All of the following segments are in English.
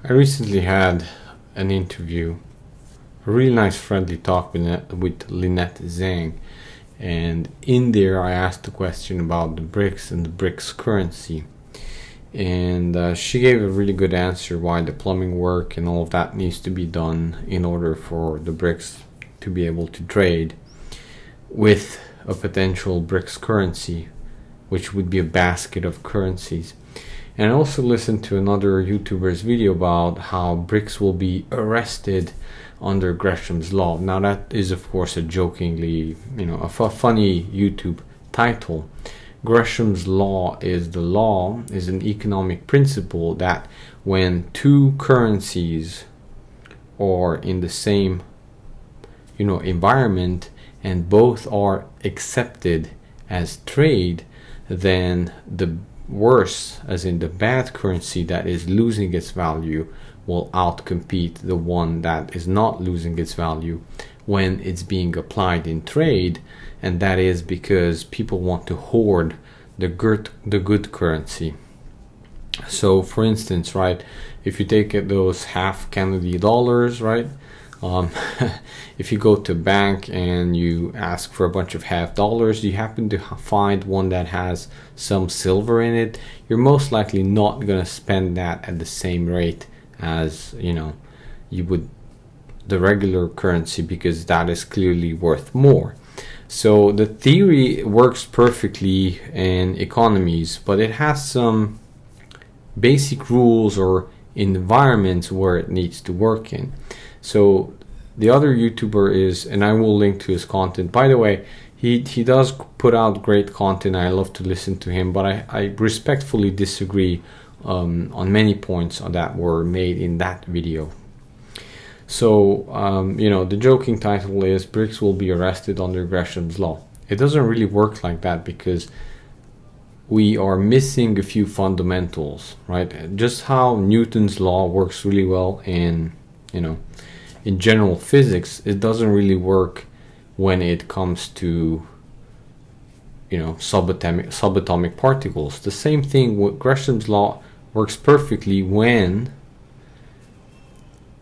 I recently had an interview, a really nice friendly talk with Lynette Zhang, and in there I asked a question about the BRICS and the BRICS currency, and she gave a really good answer why the plumbing work and all of that needs to be done in order for the BRICS to be able to trade with a potential BRICS currency, which would be a basket of currencies. And I also listened to another YouTuber's video about how BRICS will be arrested under Gresham's law. Now that is of course a jokingly, a funny YouTube title. Gresham's law is an economic principle that when two currencies are in the same, environment and both are accepted as trade, then the worse, as in the bad currency that is losing its value, will outcompete the one that is not losing its value when it's being applied in trade. And that is because people want to hoard the good currency. So for instance, right, if you take those half Canadian dollars, right, if you go to a bank and you ask for a bunch of half dollars, you happen to find one that has some silver in it, you're most likely not going to spend that at the same rate as you would the regular currency, because that is clearly worth more. So the theory works perfectly in economies, but it has some basic rules or environments where it needs to work in. So the other YouTuber is, and I will link to his content. By the way, he does put out great content. I love to listen to him, but I respectfully disagree on many points that were made in that video. So, the joking title is BRICS will be arrested under Gresham's law. It doesn't really work like that because we are missing a few fundamentals, right? Just how Newton's law works really well in general physics, it doesn't really work when it comes to subatomic particles. The same thing with Gresham's law works perfectly when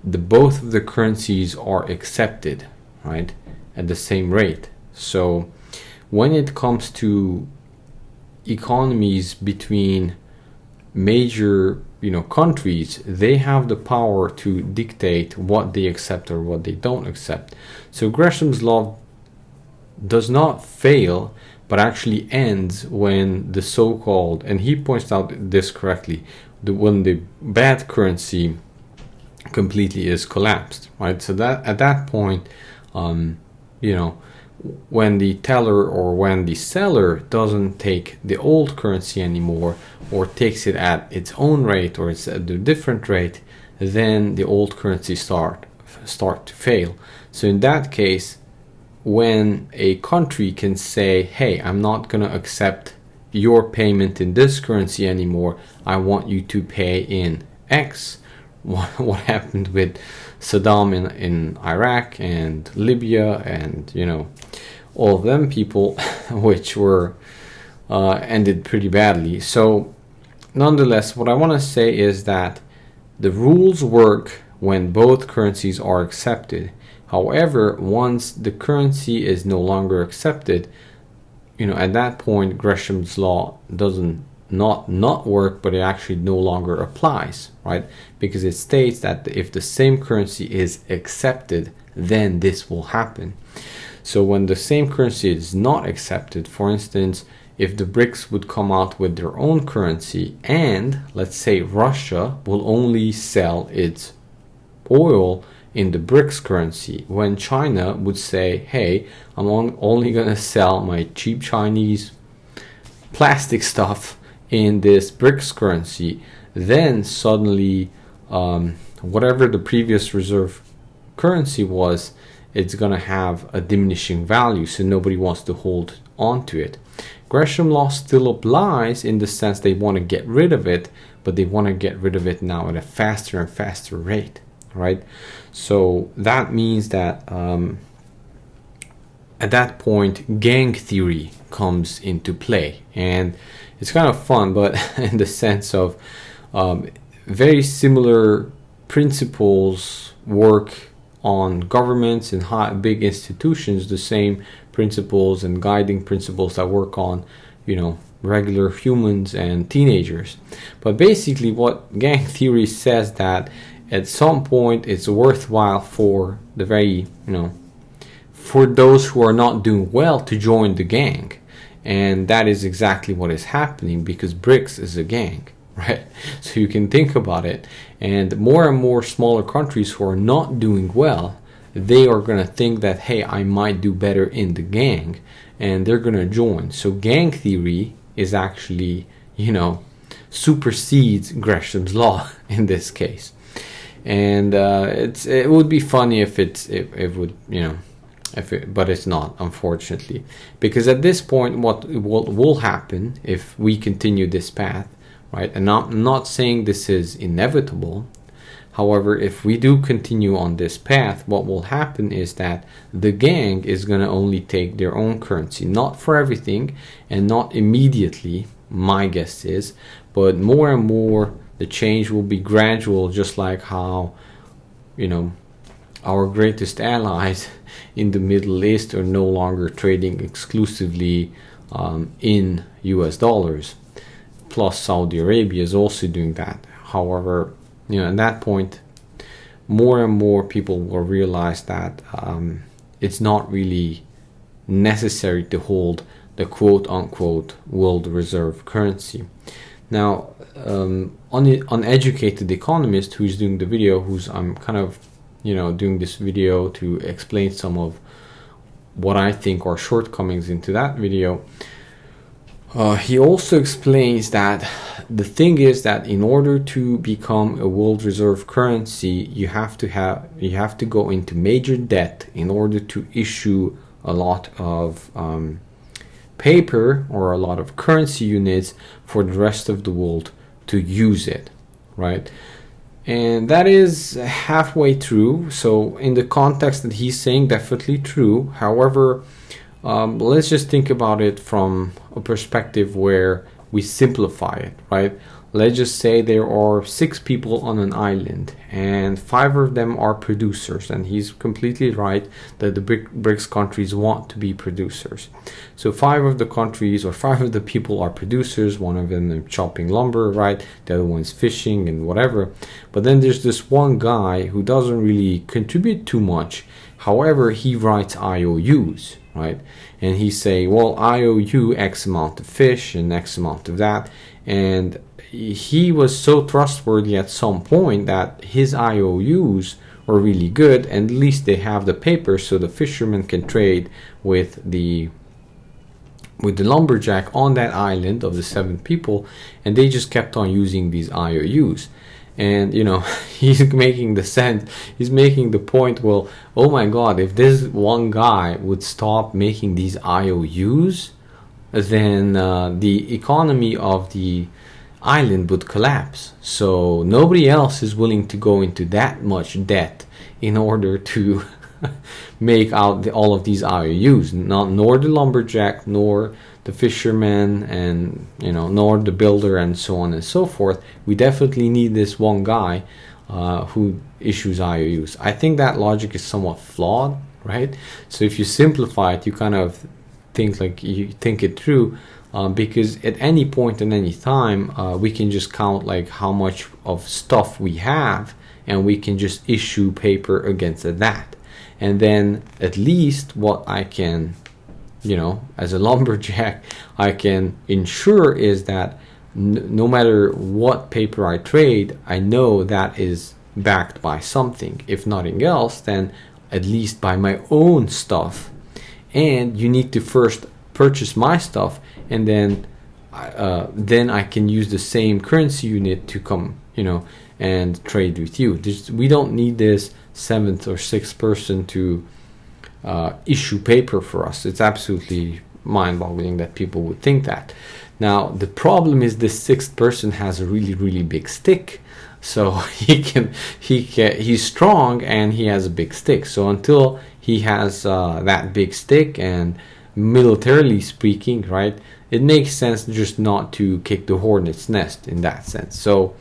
both of the currencies are accepted, right, at the same rate. So when it comes to economies between major countries, they have the power to dictate what they accept or what they don't accept. So Gresham's law does not fail, but actually ends when the so-called, and he points out this correctly, when the bad currency completely is collapsed, right? So that at that point, when the teller or when the seller doesn't take the old currency anymore, or takes it at its own rate, or it's at a different rate, then the old currency start to fail. So in that case, when a country can say, hey, I'm not going to accept your payment in this currency anymore, I want you to pay in X. What happened with Saddam in Iraq and Libya and all of them people, which were ended pretty badly. So nonetheless, what I want to say is that the rules work when both currencies are accepted. However, once the currency is no longer accepted, at that point Gresham's law doesn't not work, but it actually no longer applies, right? Because it states that if the same currency is accepted, then this will happen. So when the same currency is not accepted, for instance, if the BRICS would come out with their own currency, and let's say Russia will only sell its oil in the BRICS currency, when China would say, hey, I'm only gonna sell my cheap Chinese plastic stuff in this BRICS currency, then suddenly whatever the previous reserve currency was, it's going to have a diminishing value, so nobody wants to hold on to it. Gresham law still applies in the sense they want to get rid of it, but they want to get rid of it now at a faster and faster rate, right? So that means that at that point gang theory comes into play, and it's kind of fun, but in the sense of very similar principles work on governments and big institutions, the same principles and guiding principles that work on, you know, regular humans and teenagers. But basically what gang theory says that at some point it's worthwhile for the very, you know, for those who are not doing well to join the gang. And that is exactly what is happening, because BRICS is a gang, right? So you can think about it. And more smaller countries who are not doing well, they are going to think that, hey, I might do better in the gang, and they're going to join. So gang theory is actually, you know, supersedes Gresham's law in this case. And it would be funny if it would, you know, but it's not, unfortunately, because at this point what will happen if we continue this path, right? And I'm not saying this is inevitable. However, if we do continue on this path, what will happen is that the gang is going to only take their own currency, not for everything and not immediately, my guess is, but more and more the change will be gradual, just like how, you know, our greatest allies in the Middle East are no longer trading exclusively in US dollars. Plus Saudi Arabia is also doing that. However, you know, at that point, more and more people will realize that it's not really necessary to hold the quote-unquote world reserve currency. Now, uneducated economist who's doing the video, I'm kind of, you know, doing this video to explain some of what I think are shortcomings into that video. He also explains that the thing is that in order to become a world reserve currency, you have to go into major debt in order to issue a lot of paper or a lot of currency units for the rest of the world to use it, right? And that is halfway true. So in the context that he's saying, definitely true. However, let's just think about it from a perspective where we simplify it, right? Let's just say there are 6 people on an island and 5 of them are producers, and he's completely right that the BRICS countries want to be producers. So 5 of the countries or 5 of the people are producers, one of them is chopping lumber, right? The other one's fishing and whatever. But then there's this one guy who doesn't really contribute too much. However, he writes IOUs, right? And he say, well, I owe you X amount of fish and X amount of that. And he was so trustworthy at some point that his IOUs are really good, and at least they have the paper so the fisherman can trade with the lumberjack on that island of the 7 people, and they just kept on using these IOUs. And you know, he's making the point, well, oh my god, if this one guy would stop making these IOUs, then the economy of the island would collapse. So nobody else is willing to go into that much debt in order to make out all of these IOUs. Nor the lumberjack, nor the fisherman, and you know, nor the builder, and so on and so forth. We definitely need this one guy who issues IOUs. I think that logic is somewhat flawed, right? So if you simplify it, you kind of think it through, because at any point and any time we can just count like how much of stuff we have, and we can just issue paper against that. And then at least what I can, you know, as a lumberjack, I can ensure is that no matter what paper I trade, I know that is backed by something. If nothing else, then at least by my own stuff. And you need to first purchase my stuff, and then I can use the same currency unit to come, you know, and trade with you. We don't need this 7th or 6th person to issue paper for us. It's absolutely mind-boggling that people would think that. Now the problem is this 6th person has a really big stick, so he's strong and he has a big stick. So until he has that big stick, and militarily speaking, right, it makes sense just not to kick the hornet's nest in that sense. So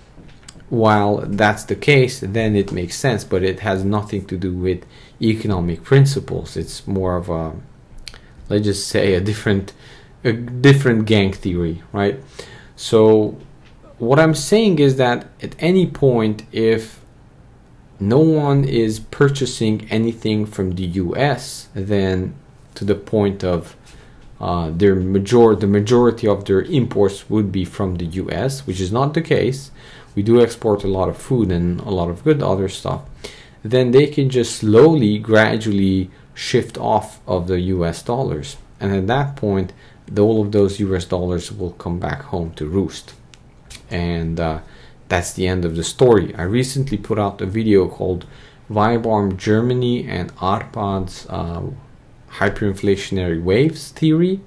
while that's the case, then it makes sense, but it has nothing to do with economic principles. It's more of a, let's just say, a different gang theory, right? So what I'm saying is that at any point, if no one is purchasing anything from the US, then to the point of the majority of their imports would be from the US, which is not the case. We do export a lot of food and a lot of good other stuff. Then they can just slowly, gradually shift off of the US dollars. And at that point, all of those US dollars will come back home to roost. And that's the end of the story. I recently put out a video called Weimar Germany and ARRR's hyperinflationary waves theory.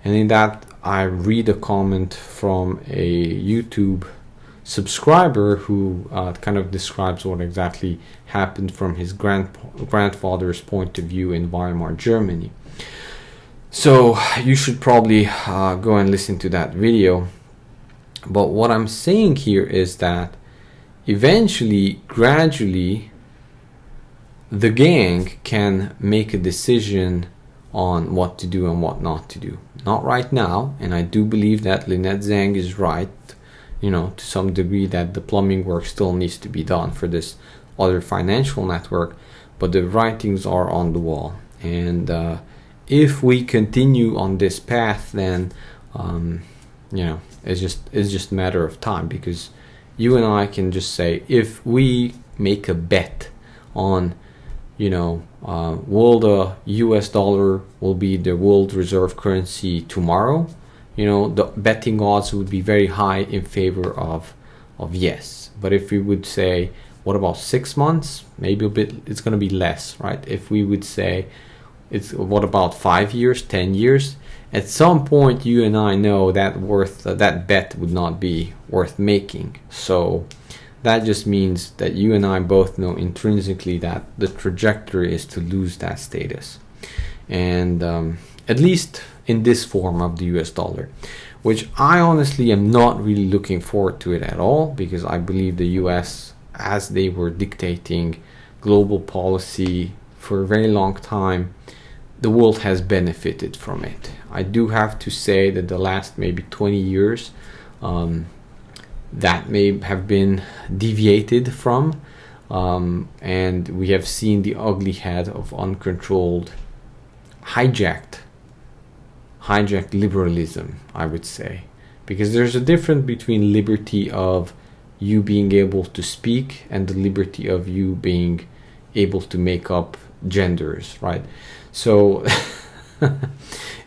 And in that, I read a comment from a YouTube subscriber who kind of describes what exactly happened from his grandfather's point of view in Weimar Germany. So you should probably go and listen to that video. But what I'm saying here is that eventually, gradually, the gang can make a decision on what to do and what not to do. Not right now, and I do believe that Lynette Zhang is right, to some degree, that the plumbing work still needs to be done for this other financial network, but the writings are on the wall. And if we continue on this path, then it's just a matter of time, because you and I can just say, if we make a bet on, will the US dollar will be the world reserve currency tomorrow, the betting odds would be very high in favor of yes. But if we would say, what about 6 months? Maybe it's going to be less, right? If we would say, what about 5 years, 10 years? At some point, you and I know that that bet would not be worth making. So that just means that you and I both know intrinsically that the trajectory is to lose that status. And at least in this form of the US dollar, which I honestly am not really looking forward to it at all, because I believe the US, as they were dictating global policy for a very long time, the world has benefited from it. I do have to say that the last maybe 20 years, that may have been deviated from, and we have seen the ugly head of uncontrolled, hijacked liberalism, I would say. Because there's a difference between liberty of you being able to speak and the liberty of you being able to make up genders, right? So,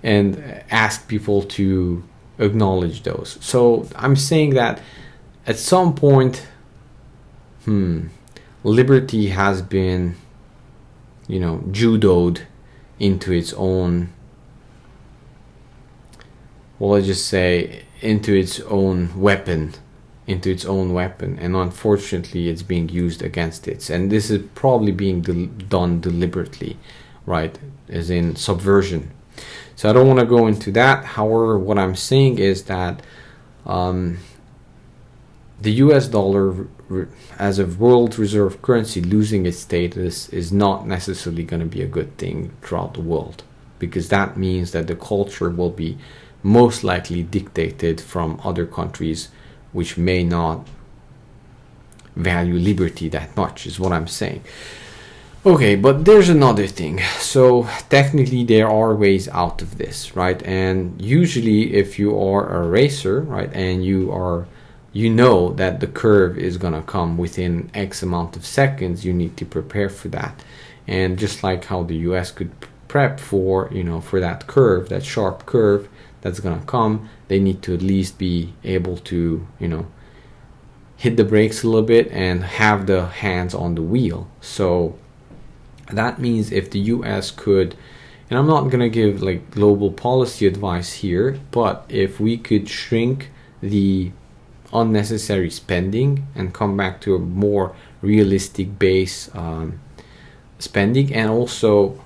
and ask people to acknowledge those. So I'm saying that at some point, liberty has been, judoed into its own, well, let's just say, into its own weapon, and unfortunately it's being used against it. And this is probably being done deliberately, right, as in subversion. So I don't want to go into that. However, what I'm saying is that the US dollar as a world reserve currency losing its status is not necessarily going to be a good thing throughout the world, because that means that the culture will be most likely dictated from other countries which may not value liberty that much, is what I'm saying. Okay, but there's another thing. So technically there are ways out of this, right? And usually if you are a racer, right, and you know that the curve is gonna come within X amount of seconds, you need to prepare for that. And just like how the US could prep for, for that curve, that sharp curve that's gonna come, they need to at least be able to, hit the brakes a little bit and have the hands on the wheel. So that means if the US could, and I'm not gonna give like global policy advice here, but if we could shrink the unnecessary spending and come back to a more realistic base spending, and also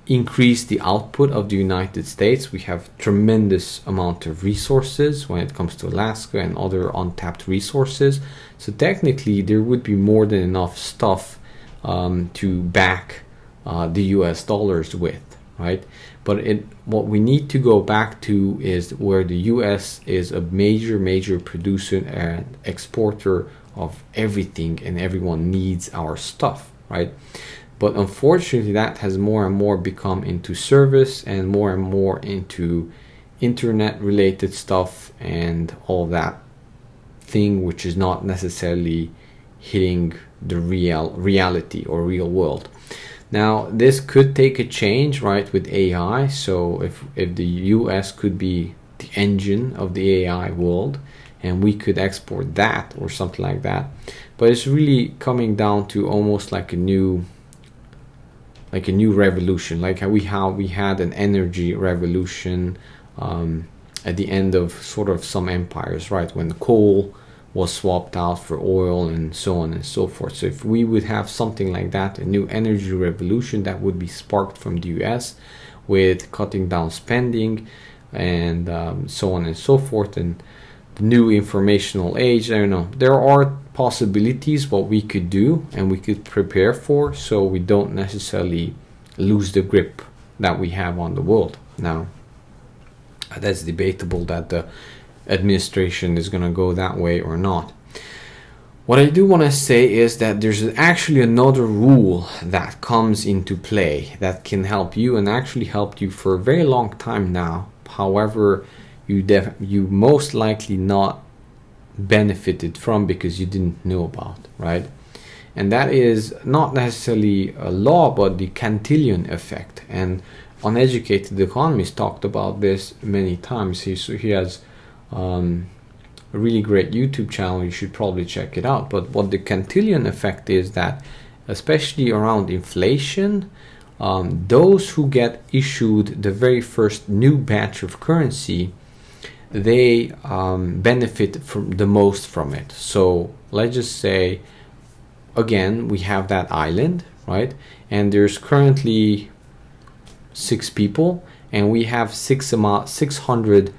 increase the output of the United States. We have tremendous amount of resources when it comes to Alaska and other untapped resources. So technically there would be more than enough stuff to back the US dollars with, right? But what we need to go back to is where the US is a major producer and exporter of everything, and everyone needs our stuff, right? But unfortunately that has more and more become into service and more into internet related stuff and all that thing, which is not necessarily hitting the reality or real world. Now this could take a change, right, with AI. So if the US could be the engine of the AI world and we could export that or something like that, but it's really coming down to almost like a new revolution, like how we had an energy revolution at the end of sort of some empires, right, when coal was swapped out for oil and so on and so forth. So if we would have something like that, a new energy revolution that would be sparked from the US with cutting down spending and so on and so forth, and the new informational age, I don't know, there are possibilities what we could do and we could prepare for, so we don't necessarily lose the grip that we have on the world. Now that's debatable that the administration is going to go that way or not. What I do want to say is that there's actually another rule that comes into play that can help you and actually helped you for a very long time now. However, you most likely not benefited from because you didn't know about, right? And that is not necessarily a law, but the Cantillon effect. And Uneducated Economist talked about this many times. He has a really great YouTube channel. You should probably check it out. But what the Cantillon effect is that, especially around inflation, those who get issued the very first new batch of currency, they benefit from the most from it. So let's just say, again, we have that island, right? And there's currently 6 people, and we have 600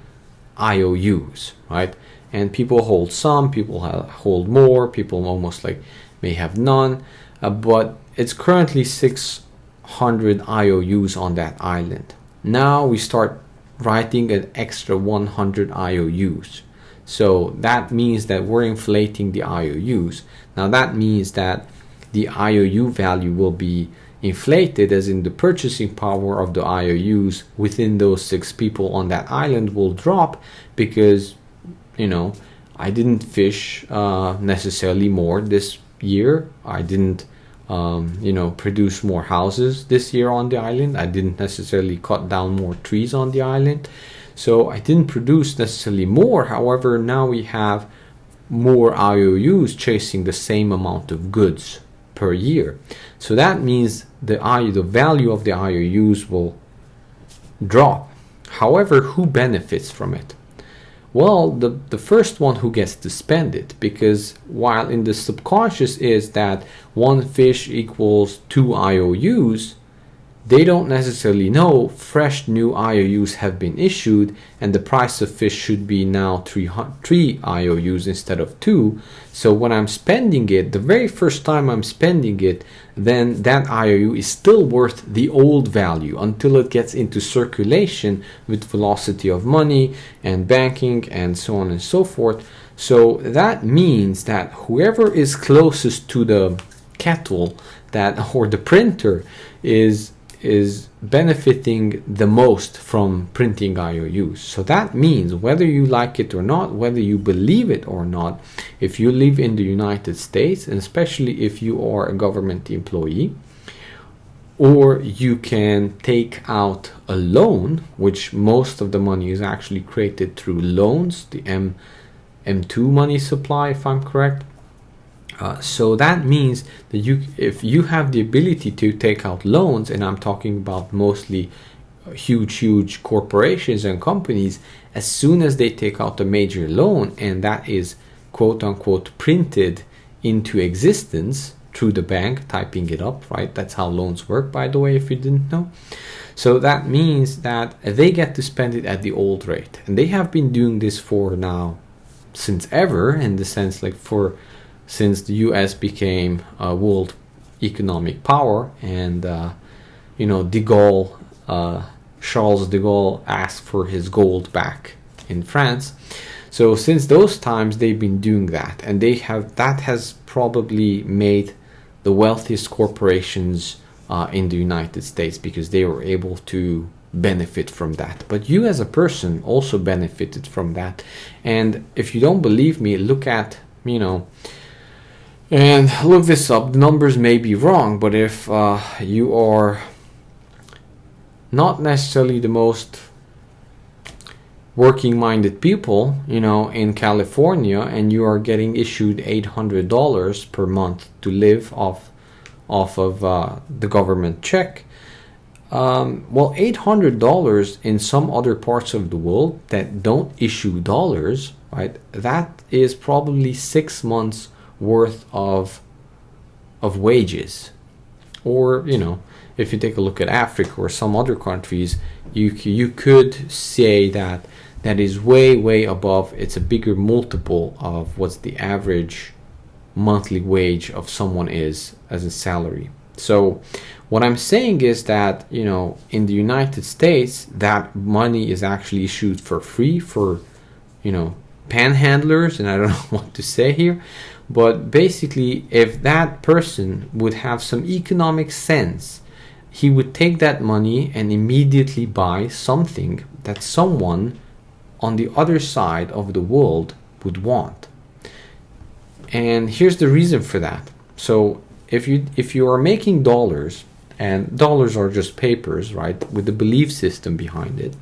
IOUs, right? And people hold some, people hold more, people almost like may have none, but it's currently 600 IOUs on that island. Now we start writing an extra 100 IOUs. So that means that we're inflating the IOUs. Now that means that the IOU value will be inflated, as in the purchasing power of the IOUs within those 6 people on that island will drop because, you know, I didn't fish necessarily more this year. I didn't produce more houses this year on the island. I didn't necessarily cut down more trees on the island. So I didn't produce necessarily more. However, now we have more IOUs chasing the same amount of goods per year. So that means the value of the IOUs will drop. However, who benefits from it? Well, the first one who gets to spend it, because while in the subconscious is that 1 fish equals 2 IOUs, they don't necessarily know fresh new IOUs have been issued and the price of fish should be now 3 IOUs instead of 2. So when I'm spending it, the very first time I'm spending it, then that IOU is still worth the old value until it gets into circulation with velocity of money and banking and so on and so forth. So that means that whoever is closest to the kettle or the printer is benefiting the most from printing IOUs. So that means whether you like it or not, whether you believe it or not, if you live in the United States, and especially if you are a government employee, or you can take out a loan, which most of the money is actually created through loans, the M2 money supply, if I'm correct. So that means that if you have the ability to take out loans, and I'm talking about mostly huge corporations and companies, as soon as they take out a major loan and that is quote unquote printed into existence, through the bank, typing it up, right? That's how loans work, by the way, if you didn't know. So that means that they get to spend it at the old rate. And they have been doing this for now since ever, in the sense like since the US became a world economic power, and Charles de Gaulle asked for his gold back in France. So since those times they've been doing that, and that has probably made the wealthiest corporations in the United States, because they were able to benefit from that. But you as a person also benefited from that. And if you don't believe me, look at, and look this up. The numbers may be wrong, but if you are not necessarily the most working minded people, in California, and you are getting issued $800 per month to live off of the government check, well, $800 in some other parts of the world that don't issue dollars, right? That is probably 6 months worth of wages. Or, if you take a look at Africa or some other countries, you could say that is way above. It's a bigger multiple of what's the average monthly wage of someone is as a salary. So what I'm saying is that, in the United States, that money is actually issued for free for, panhandlers, and I don't know what to say here. But basically, if that person would have some economic sense, he would take that money and immediately buy something that someone on the other side of the world would want. And here's the reason for that. So if you are making dollars, and dollars are just papers, right, with the belief system behind it,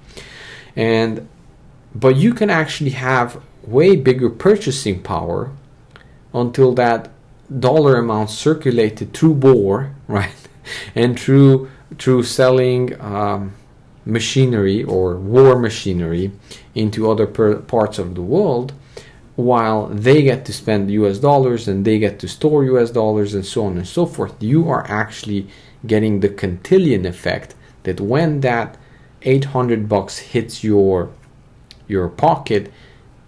but you can actually have way bigger purchasing power until that dollar amount circulated through war, right, and through selling machinery or war machinery into other parts of the world, while they get to spend US dollars and they get to store US dollars and so on and so forth. You are actually getting the quintillion effect, that when that $800 hits your pocket,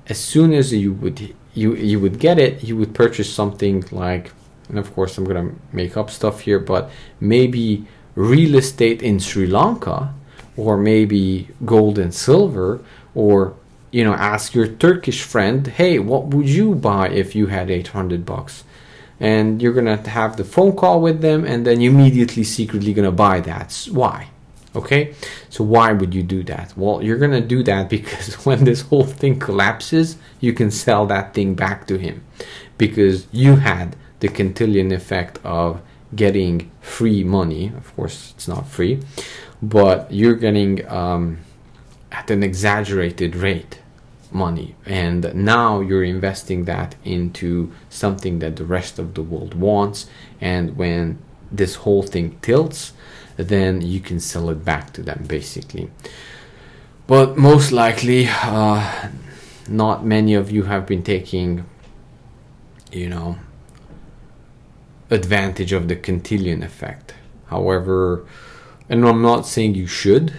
as soon as you would get it, you would purchase something like, and of course I'm gonna make up stuff here, but maybe real estate in Sri Lanka, or maybe gold and silver, or ask your Turkish friend, hey, what would you buy if you had $800? And you're gonna have the phone call with them, and then you immediately secretly gonna buy that. Why? Okay, so why would you do that? Well, you're gonna do that because when this whole thing collapses, you can sell that thing back to him, because you had the quintillion effect of getting free money. Of course, it's not free, but you're getting at an exaggerated rate money, and now you're investing that into something that the rest of the world wants, and when this whole thing tilts, then you can sell it back to them, basically. But most likely not many of you have been taking advantage of the quintillion effect. However, and I'm not saying you should,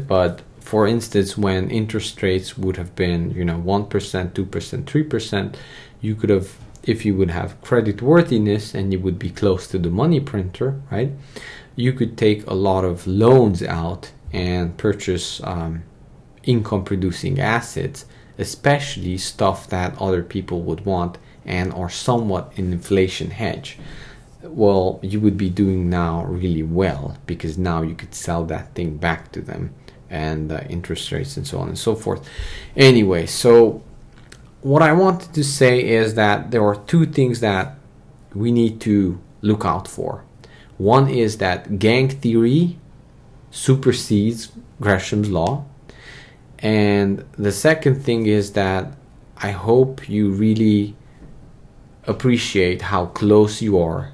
but for instance, when interest rates would have been 1%, 2%, 3%, you could have, if you would have credit worthiness and you would be close to the money printer, right, you could take a lot of loans out and purchase income producing assets, especially stuff that other people would want and are somewhat an inflation hedge. Well, you would be doing now really well, because now you could sell that thing back to them, and interest rates and so on and so forth. Anyway, so what I wanted to say is that there are two things that we need to look out for. One is that gang theory supersedes Gresham's law. And the second thing is that I hope you really appreciate how close you are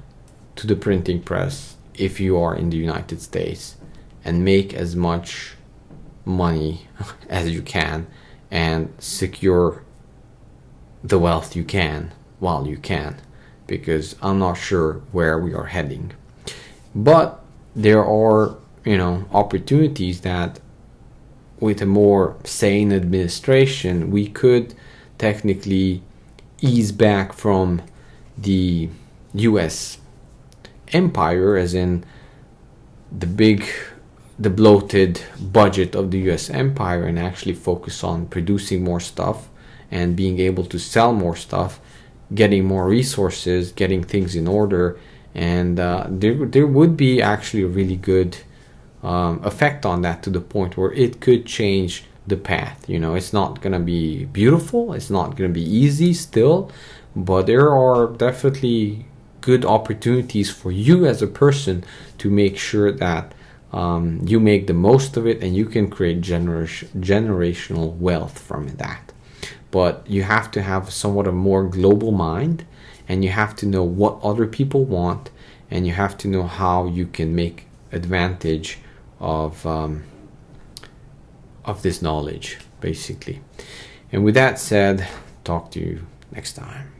to the printing press if you are in the United States, and make as much money as you can and secure the wealth you can while you can, because I'm not sure where we are heading. But there are, opportunities that with a more sane administration, we could technically ease back from the US empire, as in the bloated budget of the US empire, and actually focus on producing more stuff and being able to sell more stuff, getting more resources, getting things in order, and there would be actually a really good effect on that, to the point where it could change the path. It's not going to be beautiful, it's not going to be easy still, but there are definitely good opportunities for you as a person to make sure that you make the most of it, and you can create generational wealth from that. But you have to have somewhat a more global mind, and you have to know what other people want, and you have to know how you can make advantage of this knowledge, basically. And with that said, talk to you next time.